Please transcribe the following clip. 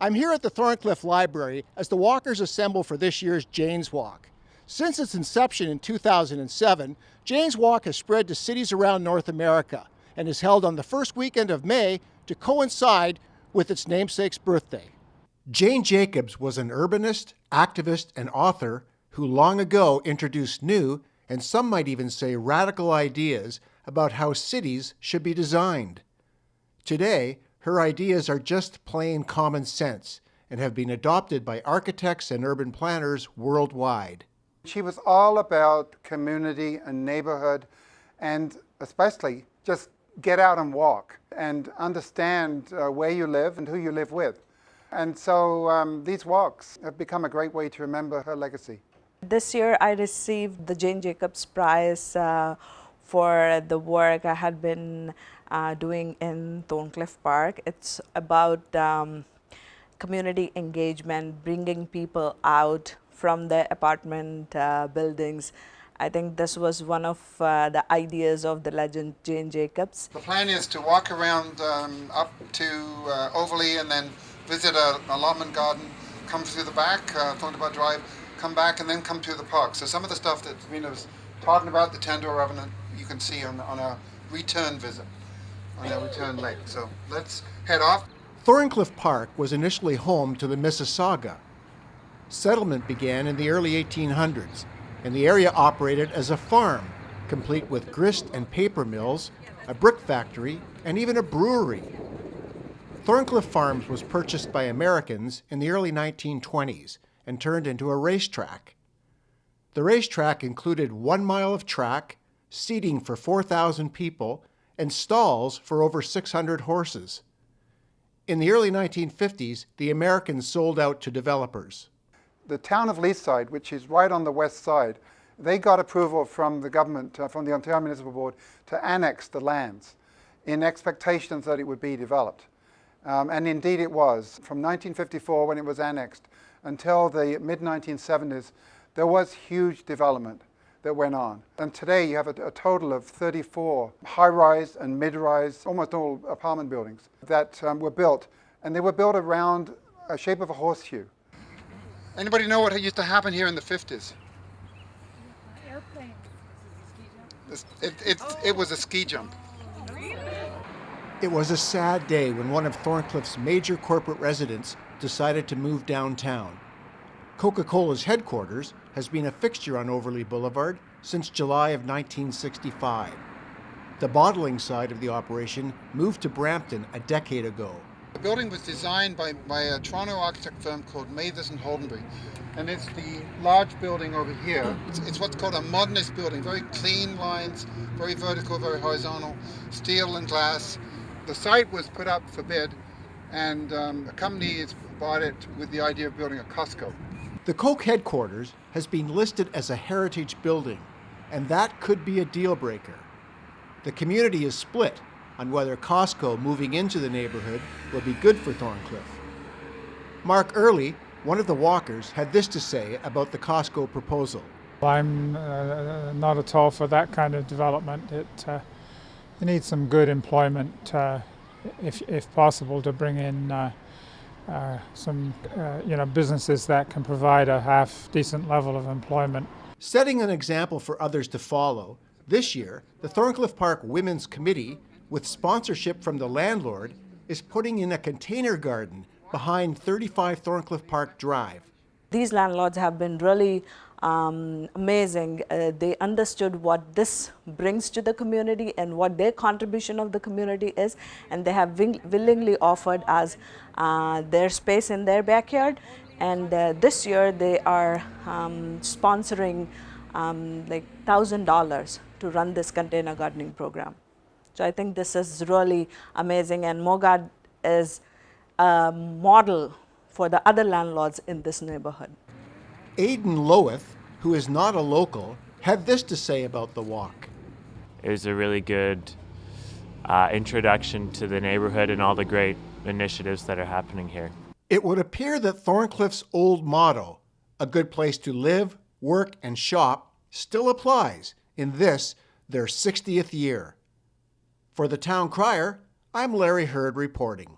I'm here at the Thorncliffe Library as the walkers assemble for this year's Jane's Walk. Since its inception in 2007, Jane's Walk has spread to cities around North America and is held on the first weekend of May to coincide with its namesake's birthday. Jane Jacobs was an urbanist, activist, and author who long ago introduced new, and some might even say radical ideas about how cities should be designed. Today, her ideas are just plain common sense and have been adopted by architects and urban planners worldwide. She was all about community and neighborhood, and especially just get out and walk and understand where you live and who you live with. And so these walks have become a great way to remember her legacy. This year I received the Jane Jacobs Prize for the work I had been doing in Thorncliffe Park. It's about community engagement, bringing people out from their apartment buildings. I think this was one of the ideas of the legend Jane Jacobs. The plan is to walk around up to Overley and then visit an allotment garden, come through the back, Thorncliffe Drive, come back and then come to the park. So some of the stuff that Rena was talking about, the tandoor oven, you can see on our return visit, on our return leg. So let's head off. Thorncliffe Park was initially home to the Mississauga. Settlement began in the early 1800s, and the area operated as a farm, complete with grist and paper mills, a brick factory, and even a brewery. Thorncliffe Farms was purchased by Americans in the early 1920s and turned into a racetrack. The racetrack included 1 mile of track, seating for 4,000 people, and stalls for over 600 horses. In the early 1950s, the Americans sold out to developers. The town of Leaside, which is right on the west side, they got approval from the government, from the Ontario Municipal Board, to annex the lands in expectations that it would be developed. And indeed it was. From 1954, when it was annexed, until the mid-1970s, there was huge development that went on. And today you have a total of 34 high-rise and mid-rise, almost all apartment buildings that were built. And they were built around a shape of a horseshoe. Anybody know what used to happen here in the 50s? Airplane. It was a ski jump. It was a sad day when one of Thorncliffe's major corporate residents decided to move downtown. Coca-Cola's headquarters has been a fixture on Overley Boulevard since July of 1965. The bottling side of the operation moved to Brampton a decade ago. The building was designed by a Toronto architect firm called Mathers and Holdenbury, and it's the large building over here. It's what's called a modernist building, very clean lines, very vertical, very horizontal, steel and glass. The site was put up for bid, and a company has bought it with the idea of building a Costco. The Coke headquarters has been listed as a heritage building, and that could be a deal breaker. The community is split on whether Costco moving into the neighborhood will be good for Thorncliffe. Mark Early, one of the walkers, had this to say about the Costco proposal. I'm not at all for that kind of development. You need some good employment, if possible, to bring in some businesses that can provide a half-decent level of employment. Setting an example for others to follow, this year, the Thorncliffe Park Women's Committee, with sponsorship from the landlord, is putting in a container garden behind 35 Thorncliffe Park Drive. These landlords have been really amazing. They understood what this brings to the community and what their contribution of the community is, and they have willingly offered us their space in their backyard. And this year they are sponsoring like $1,000 to run this container gardening program. So I think this is really amazing, and Mogad is a model for the other landlords in this neighborhood. Aidan Loweth, who is not a local, had this to say about the walk. It was a really good introduction to the neighborhood and all the great initiatives that are happening here. It would appear that Thorncliffe's old motto, a good place to live, work, and shop, still applies in this, their 60th year. For the Town Crier, I'm Larry Hurd reporting.